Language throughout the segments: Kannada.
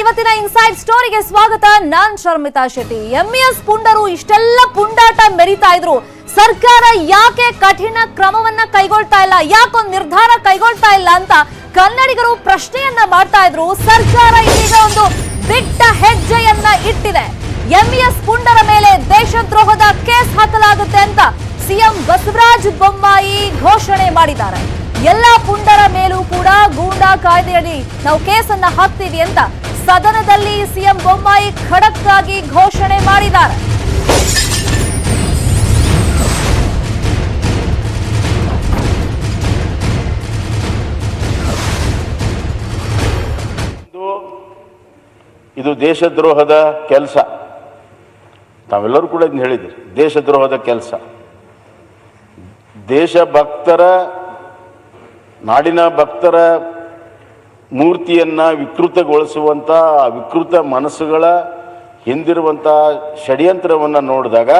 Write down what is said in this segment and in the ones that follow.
ಇವತ್ತಿನ ಇನ್ಸೈಡ್ ಸ್ಟೋರಿಗೆ ಸ್ವಾಗತ. ನಾನ್ ಶರ್ಮಿತಾ ಶೆಟ್ಟಿ. ಎಂಇಎಸ್ ಪುಂಡರು ಇಷ್ಟೆಲ್ಲ ಪುಂಡಾಟ ಮೆರಿತಾ ಇದ್ರು, ಸರ್ಕಾರ ಯಾಕೆ ಕಠಿಣ ಕ್ರಮವನ್ನ ಕೈಗೊಳ್ತಾ ಇಲ್ಲ, ಯಾಕೊಂದು ನಿರ್ಧಾರ ಕೈಗೊಳ್ತಾ ಇಲ್ಲ ಅಂತ ಕನ್ನಡಿಗರು ಪ್ರಶ್ನೆಯನ್ನ ಮಾಡ್ತಾ ಇದ್ರು. ಸರ್ಕಾರ ಇದೀಗ ಒಂದು ದಿಟ್ಟ ಹೆಜ್ಜೆಯನ್ನ ಇಟ್ಟಿದೆ. ಎಂಇಎಸ್ ಪುಂಡರ ಮೇಲೆ ದೇಶದ್ರೋಹದ ಕೇಸ್ ಹಾಕಲಾಗುತ್ತೆ ಅಂತ ಸಿಎಂ ಬಸವರಾಜ ಬೊಮ್ಮಾಯಿ ಘೋಷಣೆ ಮಾಡಿದ್ದಾರೆ. ಎಲ್ಲ ಪುಂಡರ ಮೇಲೂ ಕೂಡ ಗೂಂಡಾ ಕಾಯ್ದೆಯಡಿ ನಾವು ಕೇಸನ್ನ ಹಾಕ್ತೀವಿ ಅಂತ ಸದನದಲ್ಲಿ ಸಿಎಂ ಬೊಮ್ಮಾಯಿ ಖಡಕ್ ಆಗಿ ಘೋಷಣೆ ಮಾಡಿದ್ದಾರೆ. ಇದು ದೇಶದ್ರೋಹದ ಕೆಲಸ. ತಾವೆಲ್ಲರೂ ಕೂಡ ಇದನ್ನ ಹೇಳಿದ್ದೀರಿ. ದೇಶದ್ರೋಹದ ಕೆಲಸ, ದೇಶಭಕ್ತರ, ನಾಡಿನ ಭಕ್ತರ ಮೂರ್ತಿಯನ್ನ ವಿಕೃತಗೊಳಿಸುವಂಥ ವಿಕೃತ ಮನಸ್ಸುಗಳ ಹಿಂದಿರುವಂಥ ಷಡ್ಯಂತ್ರವನ್ನು ನೋಡಿದಾಗ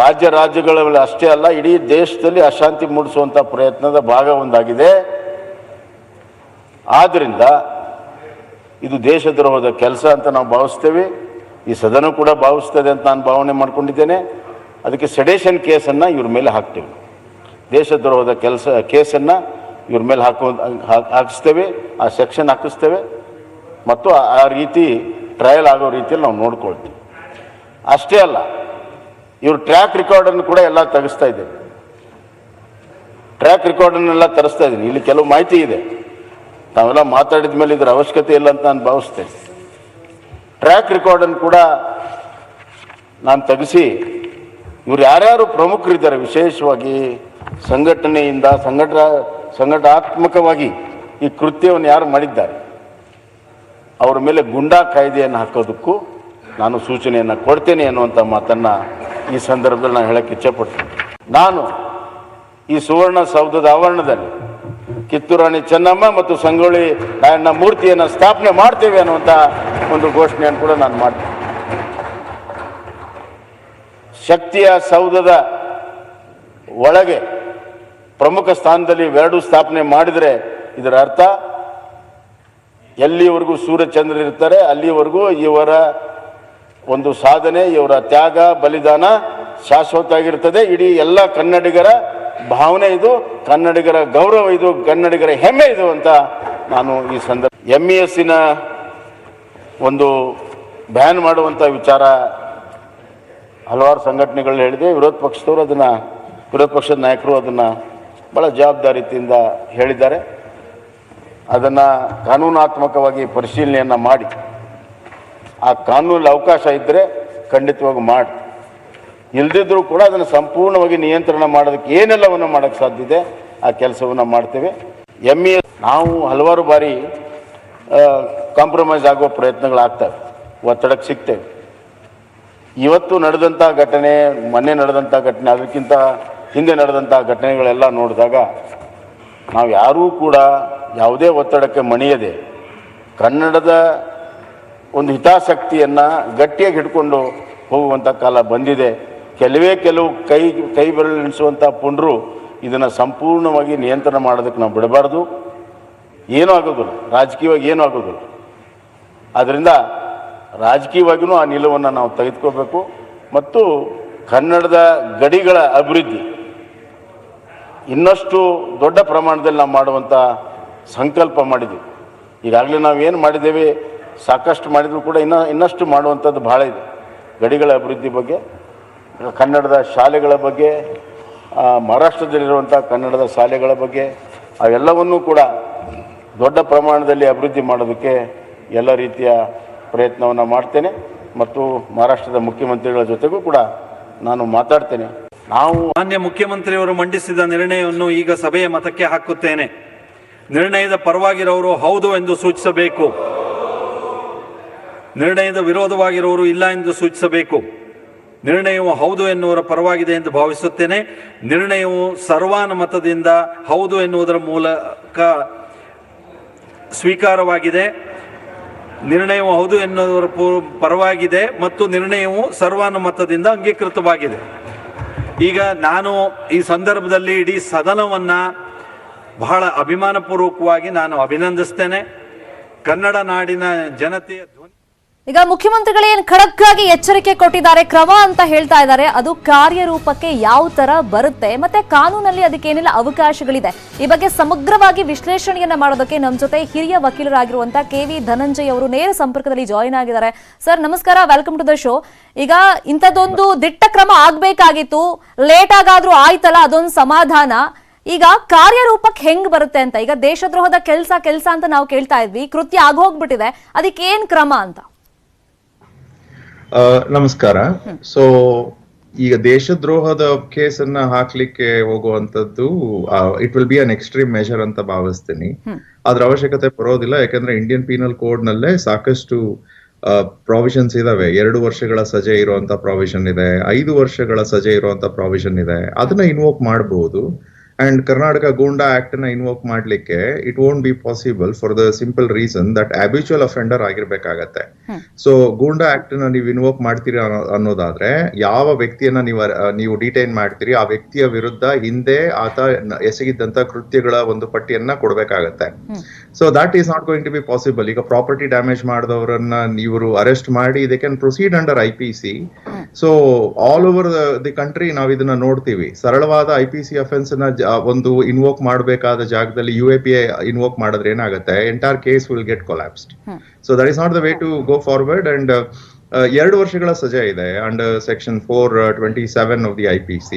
ರಾಜ್ಯಗಳಲ್ಲಿ ಅಷ್ಟೇ ಅಲ್ಲ, ಇಡೀ ದೇಶದಲ್ಲಿ ಅಶಾಂತಿ ಮೂಡಿಸುವಂಥ ಪ್ರಯತ್ನದ ಭಾಗ ಒಂದಾಗಿದೆ. ಆದ್ದರಿಂದ ಇದು ದೇಶದ್ರೋಹದ ಕೆಲಸ ಅಂತ ನಾವು ಭಾವಿಸ್ತೇವೆ. ಈ ಸದನ ಕೂಡ ಭಾವಿಸ್ತದೆ ಅಂತ ನಾನು ಭಾವನೆ ಮಾಡ್ಕೊಂಡಿದ್ದೇನೆ. ಅದಕ್ಕೆ ಸೆಡೇಷನ್ ಕೇಸನ್ನು ಇವ್ರ ಮೇಲೆ ಹಾಕ್ತೇವೆ. ದೇಶದ್ರೋಹದ ಕೇಸನ್ನು ಇವ್ರ ಮೇಲೆ ಹಾಕಿಸ್ತೇವೆ, ಆ ಸೆಕ್ಷನ್ ಹಾಕಿಸ್ತೇವೆ ಮತ್ತು ಆ ರೀತಿ ಟ್ರಯಲ್ ಆಗೋ ರೀತಿಯಲ್ಲಿ ನಾವು ನೋಡ್ಕೊಳ್ತೀವಿ. ಅಷ್ಟೇ ಅಲ್ಲ, ಇವ್ರ ಟ್ರ್ಯಾಕ್ ರೆಕಾರ್ಡನ್ನು ಕೂಡ ಎಲ್ಲ ತೆಗೆಸ್ತಾ ಇದ್ದೇವೆ. ಟ್ರ್ಯಾಕ್ ರೆಕಾರ್ಡನ್ನೆಲ್ಲ ತರಿಸ್ತಾ ಇದ್ದೀನಿ. ಇಲ್ಲಿ ಕೆಲವು ಮಾಹಿತಿ ಇದೆ, ನಾವೆಲ್ಲ ಮಾತಾಡಿದ ಮೇಲೆ ಇದರ ಅವಶ್ಯಕತೆ ಇಲ್ಲ ಅಂತ ನಾನು ಭಾವಿಸ್ತೇನೆ. ಟ್ರ್ಯಾಕ್ ರೆಕಾರ್ಡನ್ನು ಕೂಡ ನಾನು ತೆಗೆಸಿ ಇವ್ರು ಯಾರ್ಯಾರು ಪ್ರಮುಖರಿದ್ದಾರೆ, ವಿಶೇಷವಾಗಿ ಸಂಘಟನೆಯಿಂದ ಸಂಘಟನಾತ್ಮಕವಾಗಿ ಈ ಕೃತ್ಯವನ್ನು ಯಾರು ಮಾಡಿದ್ದಾರೆ ಅವರ ಮೇಲೆ ಗುಂಡಾ ಕಾಯ್ದೆಯನ್ನು ಹಾಕೋದಕ್ಕೂ ನಾನು ಸೂಚನೆಯನ್ನು ಕೊಡ್ತೇನೆ ಅನ್ನುವಂಥ ಮಾತನ್ನು ಈ ಸಂದರ್ಭದಲ್ಲಿ ನಾನು ಹೇಳಕ್ಕೆ ಇಚ್ಛೆಪಡ್ತೇನೆ. ನಾನು ಈ ಸುವರ್ಣಸೌಧದ ಆವರಣದಲ್ಲಿ ಕಿತ್ತೂರಾಣಿ ಚೆನ್ನಮ್ಮ ಮತ್ತು ಸಂಗೊಳ್ಳಿ ರಾಯಣ್ಣ ಮೂರ್ತಿಯನ್ನು ಸ್ಥಾಪನೆ ಮಾಡ್ತೇವೆ ಅನ್ನುವಂಥ ಒಂದು ಘೋಷಣೆಯನ್ನು ಕೂಡ ನಾನು ಮಾಡ್ತೇನೆ. ಶಕ್ತಿಯ ಸೌಧದ ಒಳಗೆ ಪ್ರಮುಖ ಸ್ಥಾನದಲ್ಲಿ ಇವೆರಡೂ ಸ್ಥಾಪನೆ ಮಾಡಿದರೆ ಇದರ ಅರ್ಥ ಎಲ್ಲಿವರೆಗೂ ಸೂರ್ಯಚಂದ್ರ ಇರ್ತಾರೆ ಅಲ್ಲಿವರೆಗೂ ಇವರ ಒಂದು ಸಾಧನೆ, ಇವರ ತ್ಯಾಗ ಬಲಿದಾನ ಶಾಶ್ವತ ಆಗಿರ್ತದೆ. ಇಡೀ ಎಲ್ಲ ಕನ್ನಡಿಗರ ಭಾವನೆ ಇದು, ಕನ್ನಡಿಗರ ಗೌರವ ಇದು, ಕನ್ನಡಿಗರ ಹೆಮ್ಮೆ ಇದು ಅಂತ ನಾನು ಈ ಸಂದರ್ಭ ಎಂಇಎಸ್ಸಿನ ಒಂದು ಬ್ಯಾನ್ ಮಾಡುವಂಥ ವಿಚಾರ ಹಲವಾರು ಸಂಘಟನೆಗಳು ಹೇಳಿದೆ. ವಿರೋಧ ಪಕ್ಷದ ನಾಯಕರು ಅದನ್ನು ಭಾಳ ಜವಾಬ್ದಾರಿಯಿಂದ ಹೇಳಿದ್ದಾರೆ. ಅದನ್ನು ಕಾನೂನಾತ್ಮಕವಾಗಿ ಪರಿಶೀಲನೆಯನ್ನು ಮಾಡಿ ಆ ಕಾನೂನಲ್ಲಿ ಅವಕಾಶ ಇದ್ದರೆ ಖಂಡಿತವಾಗಿ ಮಾಡಿ, ಇಲ್ಲದಿದ್ದರೂ ಕೂಡ ಅದನ್ನು ಸಂಪೂರ್ಣವಾಗಿ ನಿಯಂತ್ರಣ ಮಾಡೋದಕ್ಕೆ ಏನೆಲ್ಲವನ್ನು ಮಾಡೋಕ್ಕೆ ಸಾಧ್ಯ ಇದೆ ಆ ಕೆಲಸವನ್ನು ಮಾಡ್ತೇವೆ. ಎಂಇಎಸ್ ನಾವು ಹಲವಾರು ಬಾರಿ ಕಾಂಪ್ರಮೈಸ್ ಆಗೋ ಪ್ರಯತ್ನಗಳಾಗ್ತವೆ, ಒತ್ತಡಕ್ಕೆ ಸಿಗ್ತೇವೆ. ಇವತ್ತು ನಡೆದಂಥ ಘಟನೆ, ಮೊನ್ನೆ ನಡೆದಂಥ ಘಟನೆ, ಅದಕ್ಕಿಂತ ಹಿಂದೆ ನಡೆದಂಥ ಘಟನೆಗಳೆಲ್ಲ ನೋಡಿದಾಗ ನಾವು ಯಾರೂ ಕೂಡ ಯಾವುದೇ ಒತ್ತಡಕ್ಕೆ ಮಣಿಯದೆ ಕನ್ನಡದ ಒಂದು ಹಿತಾಸಕ್ತಿಯನ್ನು ಗಟ್ಟಿಯಾಗಿ ಹಿಡ್ಕೊಂಡು ಹೋಗುವಂಥ ಕಾಲ ಬಂದಿದೆ. ಕೆಲವು ಕೈ ಬೆರಳೆಣಿಸುವಂಥ ಪುಂಡರು ಇದನ್ನು ಸಂಪೂರ್ಣವಾಗಿ ನಿಯಂತ್ರಣ ಮಾಡೋದಕ್ಕೆ ನಾವು ಬಿಡಬಾರ್ದು. ಏನೂ ಆಗೋದಿಲ್ಲ, ರಾಜಕೀಯವಾಗಿ ಏನೂ ಆಗೋದಿಲ್ಲ. ಆದ್ದರಿಂದ ರಾಜಕೀಯವಾಗಿಯೂ ಆ ನಿಲುವನ್ನು ನಾವು ತೆಗೆದುಕೋಬೇಕು ಮತ್ತು ಕನ್ನಡದ ಗಡಿಗಳ ಅಭಿವೃದ್ಧಿ ಇನ್ನಷ್ಟು ದೊಡ್ಡ ಪ್ರಮಾಣದಲ್ಲಿ ನಾವು ಮಾಡುವಂಥ ಸಂಕಲ್ಪ ಮಾಡಿದ್ವಿ. ಈಗಾಗಲೇ ನಾವು ಏನು ಮಾಡಿದ್ದೇವೆ, ಸಾಕಷ್ಟು ಮಾಡಿದರೂ ಕೂಡ ಇನ್ನಷ್ಟು ಮಾಡುವಂಥದ್ದು ಭಾಳ ಇದೆ. ಗಡಿಗಳ ಅಭಿವೃದ್ಧಿ ಬಗ್ಗೆ, ಕನ್ನಡದ ಶಾಲೆಗಳ ಬಗ್ಗೆ, ಮಹಾರಾಷ್ಟ್ರದಲ್ಲಿರುವಂಥ ಕನ್ನಡದ ಶಾಲೆಗಳ ಬಗ್ಗೆ, ಅವೆಲ್ಲವನ್ನೂ ಕೂಡ ದೊಡ್ಡ ಪ್ರಮಾಣದಲ್ಲಿ ಅಭಿವೃದ್ಧಿ ಮಾಡೋದಕ್ಕೆ ಎಲ್ಲ ರೀತಿಯ ಪ್ರಯತ್ನವನ್ನು ಮಾಡ್ತೇನೆ ಮತ್ತು ಮಹಾರಾಷ್ಟ್ರದ ಮುಖ್ಯಮಂತ್ರಿಗಳ ಜೊತೆಗೂ ಕೂಡ ನಾನು ಮಾತಾಡ್ತೇನೆ. ಮಾನ್ಯ ಮುಖ್ಯಮಂತ್ರಿಯವರು ಮಂಡಿಸಿದ ನಿರ್ಣಯವನ್ನು ಈಗ ಸಭೆಯ ಮತಕ್ಕೆ ಹಾಕುತ್ತೇನೆ. ನಿರ್ಣಯದ ಪರವಾಗಿರೋರು ಹೌದು ಎಂದು ಸೂಚಿಸಬೇಕು, ನಿರ್ಣಯದ ವಿರೋಧವಾಗಿರುವವರು ಇಲ್ಲ ಎಂದು ಸೂಚಿಸಬೇಕು. ನಿರ್ಣಯವು ಹೌದು ಎನ್ನುವರ ಪರವಾಗಿದೆ ಎಂದು ಭಾವಿಸುತ್ತೇನೆ. ನಿರ್ಣಯವು ಸರ್ವಾನುಮತದಿಂದ ಹೌದು ಎನ್ನುವುದರ ಮೂಲಕ ಸ್ವೀಕಾರವಾಗಿದೆ. ನಿರ್ಣಯವು ಹೌದು ಎನ್ನುವುದರ ಪರವಾಗಿದೆ ಮತ್ತು ನಿರ್ಣಯವು ಸರ್ವಾನುಮತದಿಂದ ಅಂಗೀಕೃತವಾಗಿದೆ. ಈಗ ನಾನು ಈ ಸಂದರ್ಭದಲ್ಲಿ ಇಡೀ ಸದನವನ್ನು ಬಹಳ ಅಭಿಮಾನಪೂರ್ವಕವಾಗಿ ನಾನು ಅಭಿನಂದಿಸ್ತೇನೆ. ಕನ್ನಡ ನಾಡಿನ ಜನತೆಯ ಧ್ವನಿ. ಈಗ ಮುಖ್ಯಮಂತ್ರಿಗಳು ಏನು ಖಡಕ್ ಆಗಿ ಎಚ್ಚರಿಕೆ ಕೊಟ್ಟಿದ್ದಾರೆ, ಕ್ರಮ ಅಂತ ಹೇಳ್ತಾ ಇದ್ದಾರೆ, ಅದು ಕಾರ್ಯರೂಪಕ್ಕೆ ಯಾವ ತರ ಬರುತ್ತೆ ಮತ್ತೆ ಕಾನೂನಲ್ಲಿ ಅದಕ್ಕೆ ಏನೆಲ್ಲ ಅವಕಾಶಗಳಿದೆ, ಈ ಬಗ್ಗೆ ಸಮಗ್ರವಾಗಿ ವಿಶ್ಲೇಷಣೆಯನ್ನ ಮಾಡೋದಕ್ಕೆ ನಮ್ಮ ಜೊತೆ ಹಿರಿಯ ವಕೀಲರಾಗಿರುವಂತಹ KV ಧನಂಜಯ್ ಅವರು ನೇರ ಸಂಪರ್ಕದಲ್ಲಿ ಜಾಯಿನ್ ಆಗಿದ್ದಾರೆ. ಸರ್ ನಮಸ್ಕಾರ, ವೆಲ್ಕಮ್ ಟು ದ ಶೋ. ಈಗ ಇಂಥದ್ದೊಂದು ದಿಟ್ಟ ಕ್ರಮ ಆಗ್ಬೇಕಾಗಿತ್ತು, ಲೇಟ್ ಆಗಾದ್ರೂ ಆಯ್ತಲ್ಲ, ಅದೊಂದು ಸಮಾಧಾನ. ಈಗ ಕಾರ್ಯರೂಪಕ್ಕೆ ಹೆಂಗ್ ಬರುತ್ತೆ ಅಂತ, ಈಗ ದೇಶದ್ರೋಹದ ಕೆಲಸ ಅಂತ ನಾವು ಕೇಳ್ತಾ ಇದ್ವಿ, ಕೃತ್ಯ ಆಗೋಗ್ಬಿಟ್ಟಿದೆ, ಅದಕ್ಕೆ ಏನ್ ಕ್ರಮ ಅಂತ? ನಮಸ್ಕಾರ. ಸೊ ಈಗ ದೇಶದ್ರೋಹದ ಕೇಸನ್ನ ಹಾಕ್ಲಿಕ್ಕೆ ಹೋಗುವಂತದ್ದು it will be an extreme measure ಅಂತ ಭಾವಿಸ್ತೀನಿ. ಅದ್ರ ಅವಶ್ಯಕತೆ ಬರೋದಿಲ್ಲ, ಯಾಕಂದ್ರೆ ಇಂಡಿಯನ್ ಪೀನಲ್ ಕೋಡ್ ನಲ್ಲೇ ಸಾಕಷ್ಟು ಪ್ರಾವಿಷನ್ಸ್ ಇದಾವೆ. 2 ವರ್ಷಗಳ ಸಜೆ ಇರುವಂತ ಪ್ರಾವಿಷನ್ ಇದೆ, 5 ವರ್ಷಗಳ ಸಜೆ ಇರುವಂತ ಪ್ರಾವಿಷನ್ ಇದೆ, ಅದನ್ನ ಇನ್ವೋಕ್ ಮಾಡಬಹುದು. ಅಂಡ್ ಕರ್ನಾಟಕ ಗೂಂಡಾ ಆಕ್ಟ್ ನ ಇನ್ವೋಕ್ ಮಾಡ್ಲಿಕ್ಕೆ it won't be possible for the simple reason that habitual offender ಆಗಿರ್ಬೇಕಾಗತ್ತೆ. ಸೊ ಗೂಂಡಾ ಆಕ್ಟ್ ನ ನೀವು ಇನ್ವೋಕ್ ಮಾಡ್ತೀರಿ ಅನ್ನೋದಾದ್ರೆ ಯಾವ ವ್ಯಕ್ತಿಯನ್ನ ನೀವು ಡಿಟೈನ್ ಮಾಡ್ತೀರಿ ಆ ವ್ಯಕ್ತಿಯ ವಿರುದ್ಧ ಹಿಂದೆ ಆತ ಎಸಗಿದ್ದಂತ ಕೃತ್ಯಗಳ ಒಂದು ಪಟ್ಟಿಯನ್ನ ಕೊಡ್ಬೇಕಾಗತ್ತೆ. So that is not going to be possible. ಈಗ ಪ್ರಾಪರ್ಟಿ ಡ್ಯಾಮೇಜ್ ಮಾಡಿದವರನ್ನ ನೀವು ಅರೆಸ್ಟ್ ಮಾಡಿ they can proceed under IPC. So all over the country ನಾವು ಇದನ್ನ ನೋಡ್ತೀವಿ. ಸರಳವಾದ IPC ಅಫೆನ್ಸ್ ನ ಒಂದು ಇನ್ವೋಕ್ ಮಾಡಬೇಕಾದ ಜಾಗದಲ್ಲಿ UAPA ಇನ್ವೋಕ್ ಮಾಡಿದ್ರೆ ಏನಾಗುತ್ತೆ, entire case will get collapsed. So that is not the way to go forward. And 2 ವರ್ಷಗಳ ಸಜೆ ಇದೆ under section 427 of the IPC.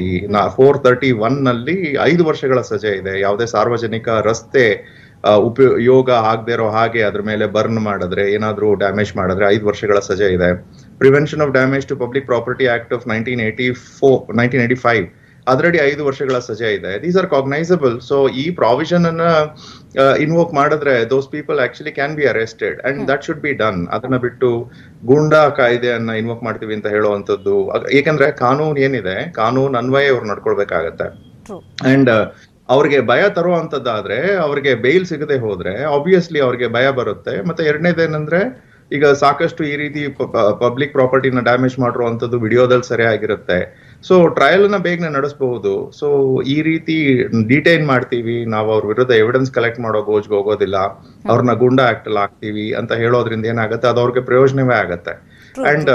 431 ನಲ್ಲಿ 5 ವರ್ಷಗಳ ಸಜೆ ಇದೆ. ಯಾವುದೇ ಸಾರ್ವಜನಿಕ ರಸ್ತೆ ಉಪಯೋಗ ಆಗದೆ ಇರೋ ಹಾಗೆ ಅದ್ರ ಮೇಲೆ ಬರ್ನ್ ಮಾಡಿದ್ರೆ, ಏನಾದ್ರೂ ಡ್ಯಾಮೇಜ್ ಮಾಡಿದ್ರೆ 5 ವರ್ಷಗಳ ಸಜೆ ಇದೆ. Prevention of damage to public property act of 1985 ಅದರಡಿ 5 ವರ್ಷಗಳ ಸಜೆ ಇದೆ. These are cognizable. ಸೊ ಈ ಪ್ರಾವಿಷನ್ ಅನ್ನ ಇನ್ವೋಕ್ ಮಾಡಿದ್ರೆ those people actually can be arrested and that should be done. ಅದನ್ನ ಬಿಟ್ಟು ಗೂಂಡಾ ಕಾಯ್ದೆಯನ್ನ ಇನ್ವೋಕ್ ಮಾಡ್ತೀವಿ ಅಂತ ಹೇಳುವಂತದ್ದು, ಏಕೆಂದ್ರೆ ಕಾನೂನು ಏನಿದೆ, ಕಾನೂನು ಅನ್ವಯ ಅವ್ರು ನಡ್ಕೊಳ್ಬೇಕಾಗತ್ತೆ. ಅಂಡ್ ಅವ್ರಿಗೆ ಭಯ ತರುವಂತದ್ದಾದ್ರೆ, ಅವ್ರಿಗೆ ಬೇಲ್ ಸಿಗದೆ ಹೋದ್ರೆ ಆಬ್ವಿಯಸ್ಲಿ ಅವ್ರಿಗೆ ಭಯ ಬರುತ್ತೆ. ಮತ್ತೆ ಎರಡನೇದೇನಂದ್ರೆ, ಈಗ ಸಾಕಷ್ಟು ಈ ರೀತಿ ಪಬ್ಲಿಕ್ ಪ್ರಾಪರ್ಟಿನ ಡ್ಯಾಮೇಜ್ ಮಾಡಿರುವಂತದ್ದು ವಿಡಿಯೋದಲ್ಲಿ ಸರಿಯಾಗಿರುತ್ತೆ. ಸೊ ಟ್ರಯಲ್ ನ ಬೇಗನೆ ನಡೆಸಬಹುದು. ಸೊ ಈ ರೀತಿ ಡಿಟೈನ್ ಮಾಡ್ತೀವಿ ನಾವು, ಅವ್ರ ವಿರುದ್ಧ ಎವಿಡೆನ್ಸ್ ಕಲೆಕ್ಟ್ ಮಾಡೋ ಗೋಜ್ಗೆ ಹೋಗೋದಿಲ್ಲ, ಅವ್ರನ್ನ ಗೂಂಡಾ ಆಕ್ಟ್ ಅಲ್ಲಿ ಹಾಕ್ತಿವಿ ಅಂತ ಹೇಳೋದ್ರಿಂದ ಏನಾಗುತ್ತೆ, ಅದು ಅವ್ರಿಗೆ ಪ್ರಯೋಜನವೇ ಆಗತ್ತೆ. ಅಂಡ್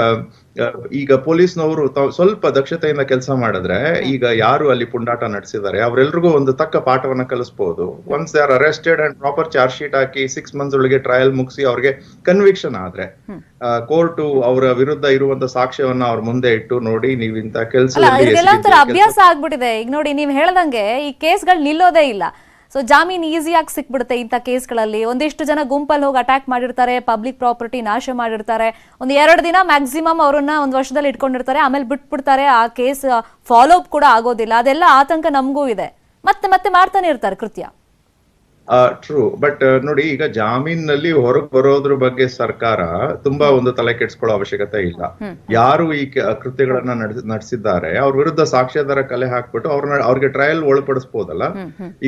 ಈಗ ಪೊಲೀಸ್ನವರು ಸ್ವಲ್ಪ ದಕ್ಷತೆಯಿಂದ ಕೆಲಸ ಮಾಡಿದ್ರೆ, ಈಗ ಯಾರು ಅಲ್ಲಿ ಪುಂಡಾಟ ನಡೆಸಿದ್ದಾರೆ ಅವರೆಲ್ರಿಗೂ ಒಂದು ತಕ್ಕ ಪಾಠವನ್ನ ಕಲಿಸಬಹುದು. Once they are arrested and proper charge sheet ಹಾಕಿ 6 months ಒಳಗೆ ಟ್ರಯಲ್ ಮುಗಿಸಿ ಅವ್ರಿಗೆ ಕನ್ವಿಕ್ಷನ್ ಆದ್ರೆ, ಕೋರ್ಟ್ ಅವರ ವಿರುದ್ಧ ಇರುವಂತ ಸಾಕ್ಷ್ಯವನ್ನ ಅವ್ರ ಮುಂದೆ ಇಟ್ಟು, ನೋಡಿ ನೀವು ಇಂತ ಕೆಲಸ ಅಭ್ಯಾಸ ಆಗ್ಬಿಟ್ಟಿದೆ. ಈಗ ನೋಡಿ ನೀವು ಹೇಳ್ದಂಗೆ ಈ ಕೇಸ್ಗಳು ನಿಲ್ಲೋದೇ ಇಲ್ಲ. ಸೊ ಜಾಮೀನು ಈಸಿಯಾಗಿ ಸಿಕ್ಬಿಡುತ್ತೆ ಇಂಥ ಕೇಸ್ಗಳಲ್ಲಿ. ಒಂದಿಷ್ಟು ಜನ ಗುಂಪಲ್ಲಿ ಹೋಗಿ ಅಟ್ಯಾಕ್ ಮಾಡಿರ್ತಾರೆ, ಪಬ್ಲಿಕ್ ಪ್ರಾಪರ್ಟಿ ನಾಶ ಮಾಡಿರ್ತಾರೆ, 1-2 ದಿನ ಮ್ಯಾಕ್ಸಿಮಮ್ ಅವ್ರನ್ನ 1 ವರ್ಷದಲ್ಲಿ ಇಟ್ಕೊಂಡಿರ್ತಾರೆ, ಆಮೇಲೆ ಬಿಟ್ಬಿಡ್ತಾರೆ. ಆ ಕೇಸ್ ಫಾಲೋ ಅಪ್ ಕೂಡ ಆಗೋದಿಲ್ಲ. ಅದೆಲ್ಲ ಆತಂಕ ನಮಗೂ ಇದೆ. ಮತ್ತೆ ಮಾಡ್ತಾನೆ ಇರ್ತಾರೆ ಕೃತ್ಯ. ಟ್ರೂ. ಬಟ್ ನೋಡಿ, ಈಗ ಜಾಮೀನಲ್ಲಿ ಹೊರಗೆ ಬರೋದ್ರ ಬಗ್ಗೆ ಸರ್ಕಾರ ತುಂಬಾ ಒಂದು ತಲೆ ಕೆಡ್ಸ್ಕೊಳ್ಳೋ ಅವಶ್ಯಕತೆ ಇಲ್ಲ. ಯಾರು ಈ ಕೃತ್ಯಗಳನ್ನ ನಡೆಸಿದ್ದಾರೆ ಅವ್ರ ವಿರುದ್ಧ ಸಾಕ್ಷ್ಯಾಧಾರ ಕಲೆ ಹಾಕ್ಬಿಟ್ಟು ಅವ್ರಿಗೆ ಟ್ರಯಲ್ ಒಳಪಡಿಸಬಹುದಲ್ಲ.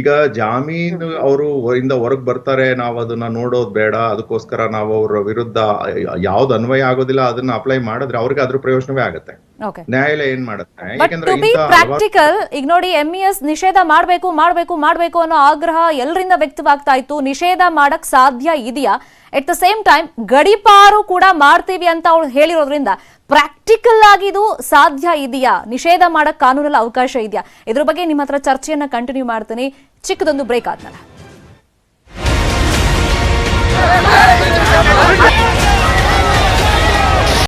ಈಗ ಜಾಮೀನು ಅವರು ಇಂದ ಹೊರಗ್ ಬರ್ತಾರೆ, ನಾವು ಅದನ್ನ ನೋಡೋದ್ ಬೇಡ, ಅದಕ್ಕೋಸ್ಕರ ನಾವು ಅವ್ರ ವಿರುದ್ಧ ಯಾವ್ದು ಅನ್ವಯ ಆಗೋದಿಲ್ಲ ಅದನ್ನ ಅಪ್ಲೈ ಮಾಡಿದ್ರೆ ಅವ್ರಿಗೆ ಅದ್ರ ಪ್ರಯೋಜನವೇ ಆಗುತ್ತೆ. ನ್ಯಾಯಾಲಯ ಏನ್ ಮಾಡುತ್ತೆ, ಪ್ರಾಕ್ಟಿಕಲ್. ಈಗ ನೋಡಿ, MES ನಿಷೇಧ ಮಾಡ್ಬೇಕು ಅನ್ನೋ ಆಗ್ರಹ ಎಲ್ಲರಿಂದ ವ್ಯಕ್ತವಾಗ್ತಾ ಇತ್ತು. ನಿಷೇಧ ಮಾಡಕ್ ಸಾಧ್ಯ ಇದೆಯಾ? ಎಟ್ ದ ಸೇಮ್ ಟೈಮ್ ಗಡೀಪಾರು ಕೂಡ ಮಾಡ್ತೀವಿ ಅಂತ ಅವ್ರು ಹೇಳಿರೋದ್ರಿಂದ ಪ್ರಾಕ್ಟಿಕಲ್ ಆಗಿ ಇದು ಸಾಧ್ಯ ಇದೆಯಾ? ನಿಷೇಧ ಮಾಡಕ್ ಕಾನೂನಲ್ಲಿ ಅವಕಾಶ ಇದೆಯಾ? ಇದ್ರ ಬಗ್ಗೆ ನಿಮ್ಮ ಹತ್ರ ಚರ್ಚೆಯನ್ನ ಕಂಟಿನ್ಯೂ ಮಾಡ್ತೀನಿ. ಚಿಕ್ಕದೊಂದು ಬ್ರೇಕ್ ಆದ್ಮೇಲೆ.